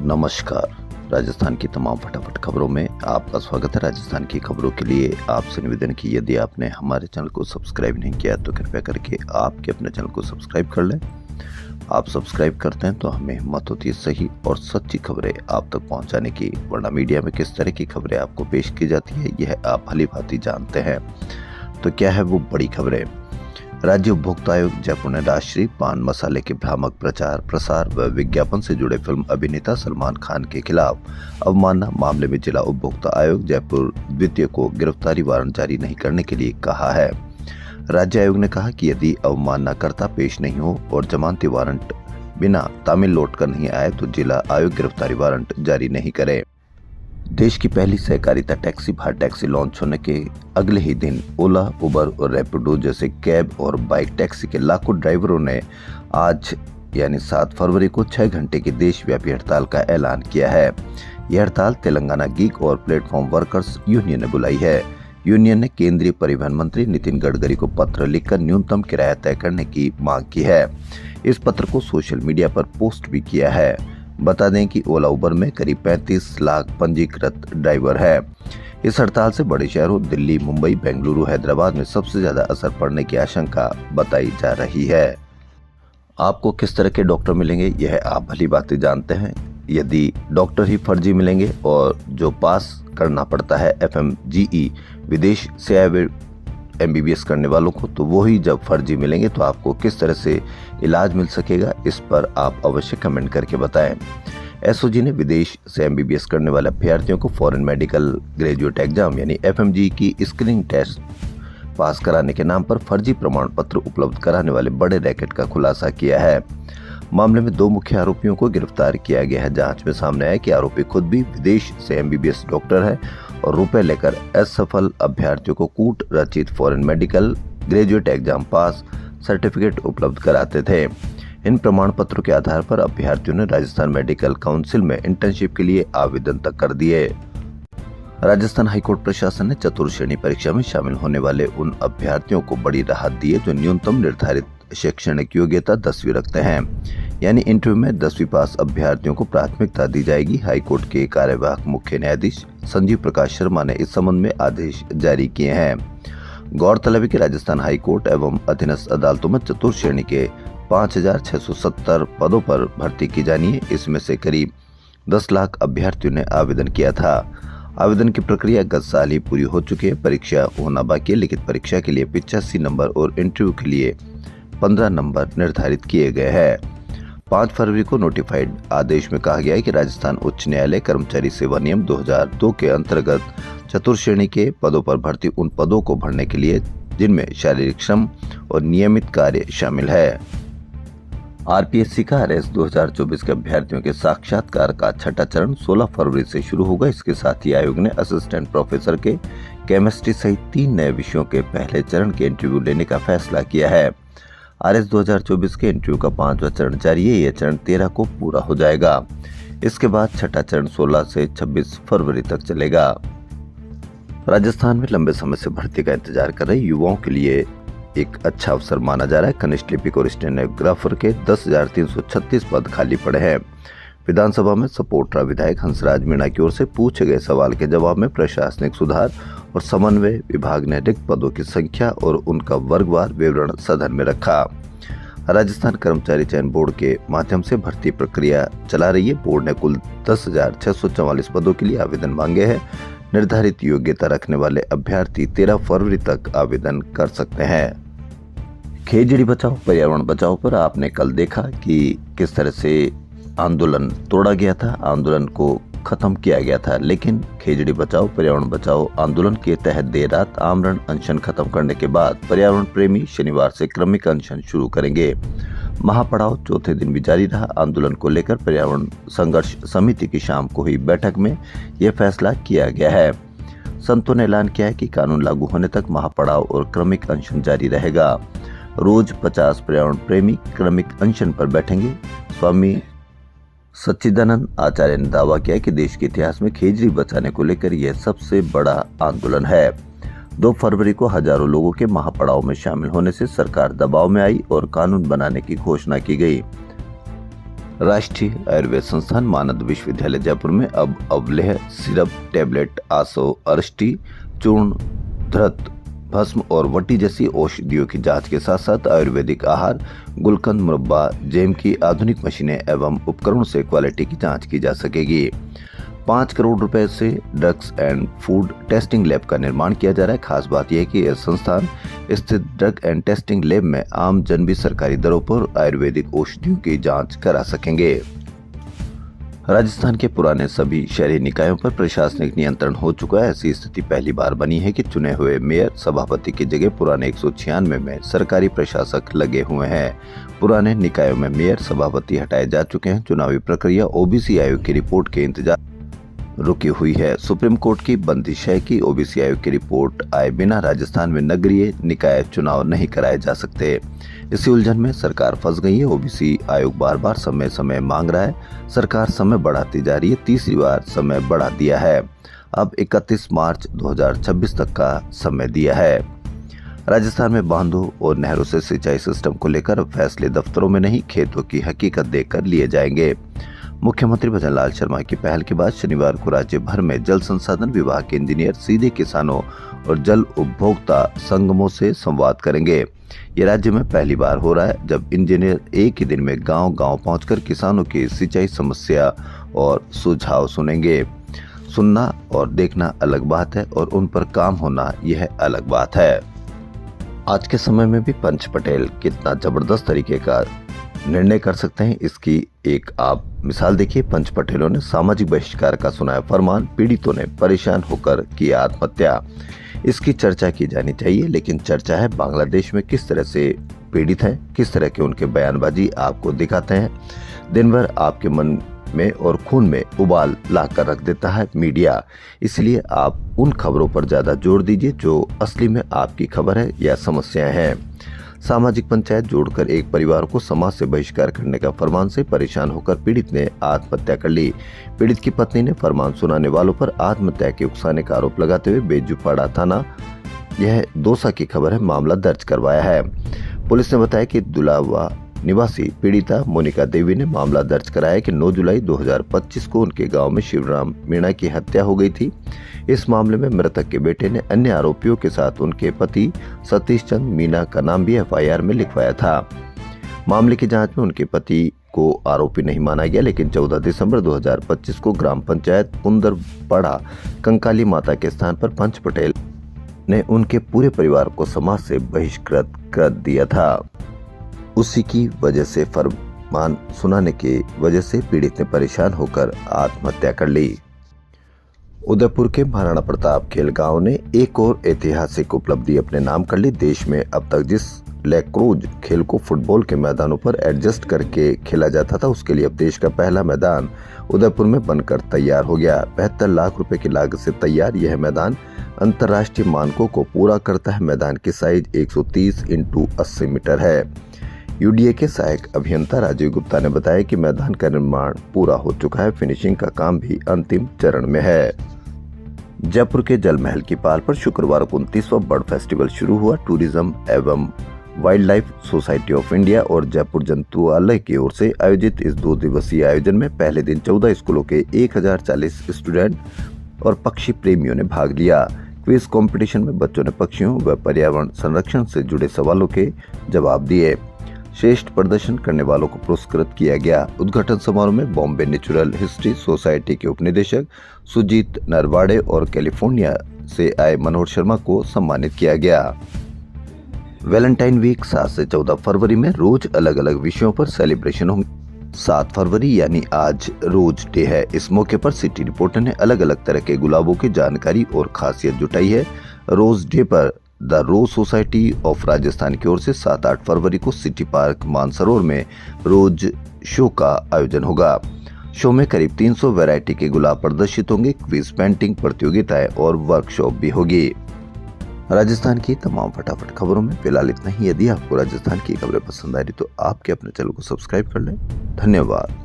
नमस्कार। राजस्थान की तमाम फटाफट खबरों में आपका स्वागत है। राजस्थान की खबरों के लिए आपसे निवेदन की यदि आपने हमारे चैनल को सब्सक्राइब नहीं किया तो कृपया करके आपके अपने चैनल को सब्सक्राइब कर लें। आप सब्सक्राइब करते हैं तो हमें हिम्मत होती है सही और सच्ची खबरें आप तक पहुंचाने की, वरना मीडिया में किस तरह की खबरें आपको पेश की जाती है यह आप भली भांति जानते हैं। तो क्या है वो बड़ी खबरें। राज्य उपभोक्ता आयोग जयपुर ने राष्ट्रीय पान मसाले के भ्रामक प्रचार प्रसार व विज्ञापन से जुड़े फिल्म अभिनेता सलमान खान के खिलाफ अवमानना मामले में जिला उपभोक्ता आयोग जयपुर द्वितीय को गिरफ्तारी वारंट जारी नहीं करने के लिए कहा है। राज्य आयोग ने कहा कि यदि अवमाननाकर्ता पेश नहीं हो और जमानती वारंट बिना तामिल लौट कर नहीं आए तो जिला आयोग गिरफ्तारी वारंट जारी नहीं करे। देश की पहली सहकारिता टैक्सी भारत टैक्सी लॉन्च होने के अगले ही दिन ओला, उबर और रैपिडो जैसे कैब और बाइक टैक्सी के लाखों ड्राइवरों ने आज यानी 7 फरवरी को 6 घंटे की देशव्यापी हड़ताल का ऐलान किया है। यह हड़ताल तेलंगाना गीग और प्लेटफॉर्म वर्कर्स यूनियन ने बुलाई है। यूनियन ने केंद्रीय परिवहन मंत्री नितिन गडकरी को पत्र लिखकर न्यूनतम किराया तय करने की मांग की है। इस पत्र को सोशल मीडिया पर पोस्ट भी किया है। बता दें कि ओला उबर में करीब 35 लाख पंजीकृत ड्राइवर है। इस हड़ताल से बड़े शहरों दिल्ली, मुंबई, बेंगलुरु, हैदराबाद में सबसे ज्यादा असर पड़ने की आशंका बताई जा रही है। आपको किस तरह के डॉक्टर मिलेंगे यह आप भली बातें जानते हैं। यदि डॉक्टर ही फर्जी मिलेंगे और जो पास करना पड़ता है FMGE विदेश से आए हुए MBBS करने वालों को, तो वो ही जब फर्जी मिलेंगे तो आपको किस तरह से इलाज मिल सकेगा, इस पर आप अवश्य कमेंट करके बताएं। SOG ने विदेश से MBBS करने वाले अभ्यर्थियों को फॉरेन मेडिकल ग्रेजुएट एग्जाम यानी FMGE की स्क्रीनिंग टेस्ट पास कराने के नाम पर फर्जी प्रमाण पत्र उपलब्ध कराने वाले बड़े रैकेट का खुलासा किया है। मामले में 2 मुख्य आरोपियों को गिरफ्तार किया गया है। जांच में सामने आया कि आरोपी खुद भी विदेश से MBBS डॉक्टर है और रुपए लेकर असफल अभ्यर्थियों को कूट रचित फॉरेन मेडिकल ग्रेजुएट एग्जाम पास सर्टिफिकेट उपलब्ध कराते थे। इन प्रमाण पत्रों के आधार पर अभ्यर्थियों ने राजस्थान मेडिकल काउंसिल में इंटर्नशिप के लिए आवेदन तक कर दिए। राजस्थान हाईकोर्ट प्रशासन ने चतुर्थ श्रेणी परीक्षा में शामिल होने वाले उन अभ्यर्थियों को बड़ी राहत दी है जो न्यूनतम निर्धारित शैक्षणिक योग्यता 10वीं रखते हैं, यानी इंटरव्यू में 10वीं पास अभ्यर्थियों को प्राथमिकता दी जाएगी। हाईकोर्ट के कार्यवाहक मुख्य न्यायाधीश संजीव प्रकाश शर्मा ने इस संबंध में आदेश जारी किए हैं। गौरतलब है कि राजस्थान हाईकोर्ट एवं अधीनस्थ अदालतों में चतुर्थ श्रेणी के 5670 पदों पर भर्ती की जानी है। इसमें से करीब 10 लाख अभ्यर्थियों ने आवेदन किया था। आवेदन की प्रक्रिया गत साल ही पूरी हो चुकी है। परीक्षा होना बाकी है। लिखित परीक्षा के लिए 85 नंबर और इंटरव्यू के लिए 15 नंबर निर्धारित किए गए हैं। 5 फरवरी को नोटिफाइड आदेश में कहा गया है कि राजस्थान उच्च न्यायालय कर्मचारी सेवा नियम 2002 के अंतर्गत चतुर्थ श्रेणी के पदों पर भर्ती उन पदों को भरने के लिए जिनमें शारीरिक श्रम और नियमित कार्य शामिल है। RPSC का RS 2024 के अभ्यर्थियों के साक्षात्कार का 6ठा चरण 16 फरवरी से शुरू होगा। इसके साथ ही आयोग ने असिस्टेंट प्रोफेसर के केमिस्ट्री सहित 3 नए विषयों के पहले चरण के इंटरव्यू लेने का फैसला किया है। RS 2024 के इंटरव्यू का 5वां चरण जारी है। यह चरण 13 को पूरा हो जाएगा। इसके बाद 6ठा चरण 16 से 26 फरवरी तक चलेगा। राजस्थान में लंबे समय से भर्ती का इंतजार कर रहे युवाओं के लिए एक अच्छा अवसर माना जा रहा है। कनिष्ठ लिपिक और स्टेनोग्राफर के 10,336 पद खाली पड़े हैं। विधानसभा में सपोट्रा विधायक हंसराज मीणा की ओर से पूछे गए सवाल के जवाब में प्रशासनिक सुधार और समन्वय विभाग ने रिक्त पदों की संख्या और उनका वर्गवार विवरण सदन में रखा। राजस्थान कर्मचारी चयन बोर्ड के माध्यम से भर्ती प्रक्रिया चला रही है। बोर्ड ने कुल 10,644 पदों के लिए आवेदन मांगे हैं। निर्धारित योग्यता रखने वाले अभ्यर्थी 13 फरवरी तक आवेदन कर सकते हैं। खेजड़ी बचाओ पर्यावरण बचाओ पर आपने कल देखा कि किस तरह से आंदोलन तोड़ा गया था, आंदोलन को खत्म किया गया था। लेकिन खेजड़ी बचाओ पर्यावरण बचाओ आंदोलन के तहत देर रात आमरण अनशन खत्म करने के बाद पर्यावरण प्रेमी शनिवार से क्रमिक अनशन शुरू करेंगे। महापड़ाव चौथे दिन भी जारी रहा। आंदोलन को लेकर पर्यावरण संघर्ष समिति की शाम को हुई बैठक में यह फैसला किया गया है। संतों ने ऐलान किया है कि कानून लागू होने तक महापड़ाव और क्रमिक अनशन जारी रहेगा। रोज 50 पर्यावरण प्रेमी क्रमिक अनशन पर बैठेंगे। स्वामी सच्चिदानंद आचार्य ने दावा किया कि देश के इतिहास में खेजड़ी बचाने को लेकर यह सबसे बड़ा आंदोलन है। 2 फरवरी को हजारों लोगों के महापड़ाव में शामिल होने से सरकार दबाव में आई और कानून बनाने की घोषणा की गई। राष्ट्रीय आयुर्वेद संस्थान मानद विश्वविद्यालय जयपुर में अब अवलेह, सिरप, टैबलेट, आसो, अरष्टी, चूर्ण, धृत, भस्म और वटी जैसी औषधियों की जांच के साथ साथ आयुर्वेदिक आहार, गुलकंद, मुरब्बा, जैम की आधुनिक मशीनें एवं उपकरणों से क्वालिटी की जांच की जा सकेगी। 5 करोड़ रुपए से drugs and food testing lab का निर्माण किया जा रहा है। खास बात यह है कि यह संस्थान स्थित ड्रग एंड टेस्टिंग लैब में आम जन भी सरकारी दरों पर आयुर्वेदिक औषधियों की जांच करा सकेंगे। राजस्थान के पुराने सभी शहरी निकायों पर प्रशासनिक नियंत्रण हो चुका है। ऐसी स्थिति पहली बार बनी है कि चुने हुए मेयर, सभापति की जगह पुराने 196 में सरकारी प्रशासक लगे हुए हैं। पुराने निकायों में मेयर, सभापति हटाए जा चुके हैं। चुनावी प्रक्रिया ओबीसी आयोग की रिपोर्ट के इंतजार रुकी हुई है। सुप्रीम कोर्ट की बंदिश है कि ओबीसी आयोग की रिपोर्ट आए बिना राजस्थान में नगरीय निकाय चुनाव नहीं कराए जा सकते। इसी उलझन में सरकार फंस गई है। ओबीसी आयोग बार बार समय मांग रहा है। सरकार समय बढ़ाती जा रही है। तीसरी बार समय बढ़ा दिया है। अब 31 मार्च 2026 तक का समय दिया है। राजस्थान में बांधों और नहरों से सिंचाई सिस्टम को लेकर फैसले दफ्तरों में नहीं, खेतों की हकीकत देखकर लिए जाएंगे। मुख्यमंत्री भजनलाल शर्मा की पहल के बाद शनिवार को राज्य भर में जल संसाधन विभाग के इंजीनियर सीधे किसानों और जल उपभोक्ता संगमों से संवाद करेंगे। ये राज्य में पहली बार हो रहा है जब इंजीनियर एक ही दिन में गांव-गांव पहुंचकर किसानों की सिंचाई समस्या और सुझाव सुनेंगे। सुनना और देखना अलग बात है और उन पर काम होना यह अलग बात है। आज के समय में भी पंच पटेल कितना जबरदस्त तरीके का निर्णय कर सकते हैं, इसकी एक आप मिसाल देखिए। पंच पटेलों ने सामाजिक बहिष्कार का सुनाया फरमान, पीड़ितों ने परेशान होकर की आत्महत्या। इसकी चर्चा की जानी चाहिए, लेकिन चर्चा है बांग्लादेश में किस तरह से पीड़ित हैं, किस तरह के उनके बयानबाजी आपको दिखाते हैं। दिन भर आपके मन में और खून में उबाल ला कर रख देता है मीडिया। इसलिए आप उन खबरों पर ज्यादा जोर दीजिए जो असली में आपकी खबर है या समस्याएं हैं। सामाजिक पंचायत जोड़कर एक परिवार को समाज से बहिष्कार करने का फरमान से परेशान होकर पीड़ित ने आत्महत्या कर ली। पीड़ित की पत्नी ने फरमान सुनाने वालों पर आत्महत्या के उकसाने का आरोप लगाते हुए बेजुपाड़ा थाना, यह दौसा की खबर है, मामला दर्ज करवाया है। पुलिस ने बताया कि दुलावा निवासी पीड़िता मोनिका देवी ने मामला दर्ज कराया कि 9 जुलाई 2025 को उनके गांव में शिवराम मीणा की हत्या हो गई थी। इस मामले में मृतक के बेटे ने अन्य आरोपियों के साथ उनके पति सतीश चंद मीणा का नाम भी एफआईआर में लिखवाया था। मामले की जांच में उनके पति को आरोपी नहीं माना गया, लेकिन 14 दिसंबर 2025 को ग्राम पंचायत पुंदरपाड़ा कंकाली माता के स्थान पर पंच पटेल ने उनके पूरे परिवार को समाज से बहिष्कृत कर दिया था। उसी की वजह से फरमान सुनाने की वजह से पीड़ित ने परेशान होकर आत्महत्या कर ली। उदयपुर के महाराणा प्रताप खेल गांव ने एक और ऐतिहासिक उपलब्धि अपने नाम कर ली। देश में अब तक जिस लैक्रोज खेल को फुटबॉल के मैदानों पर एडजस्ट करके खेला जाता था, उसके लिए अब देश का पहला मैदान उदयपुर में बनकर तैयार हो गया। 72 लाख रुपए की लागत से तैयार यह मैदान अंतर्राष्ट्रीय मानकों को पूरा करता है। मैदान की साइज 130 × 80 मीटर है। यूडीए के सहायक अभियंता राजीव गुप्ता ने बताया कि मैदान का निर्माण पूरा हो चुका है। फिनिशिंग का काम भी अंतिम चरण में है। जयपुर के जल महल की पाल पर शुक्रवार को 29वां बर्ड फेस्टिवल शुरू हुआ। टूरिज्म एवं wild life society of India और जयपुर जंतुआलय की ओर से आयोजित इस 2 दिवसीय आयोजन में पहले दिन 14 स्कूलों के 1040 स्टूडेंट और पक्षी प्रेमियों ने भाग लिया। क्विज कंपटीशन में बच्चों ने पक्षियों व पर्यावरण संरक्षण से जुड़े सवालों के जवाब दिए। श्रेष्ठ प्रदर्शन करने वालों को पुरस्कृत किया गया। उद्घाटन समारोह में बॉम्बे नेचुरल हिस्ट्री सोसाइटी के उपनिदेशक सुजीत नरवाड़े और कैलिफोर्निया से आए मनोहर शर्मा को सम्मानित किया गया। वैलेंटाइन वीक 7 से 14 फरवरी में रोज अलग अलग विषयों पर सेलिब्रेशन होंगे। 7 फरवरी यानी आज रोज डे है। इस मौके पर सिटी रिपोर्टर ने अलग अलग तरह के गुलाबों की जानकारी और खासियत जुटाई है। रोज डे पर the rose society of Rajasthan की ओर से 7-8 फरवरी को सिटी पार्क मानसरोवर में रोज शो का आयोजन होगा। शो में करीब 300 वैरायटी के गुलाब प्रदर्शित होंगे। क्विज, पेंटिंग प्रतियोगिताएं और वर्कशॉप भी होगी। राजस्थान की तमाम फटाफट खबरों में फिलहाल इतना ही। यदि आपको राजस्थान की खबरें पसंद आ रही तो आपके अपने चैनल को सब्सक्राइब कर लें। धन्यवाद।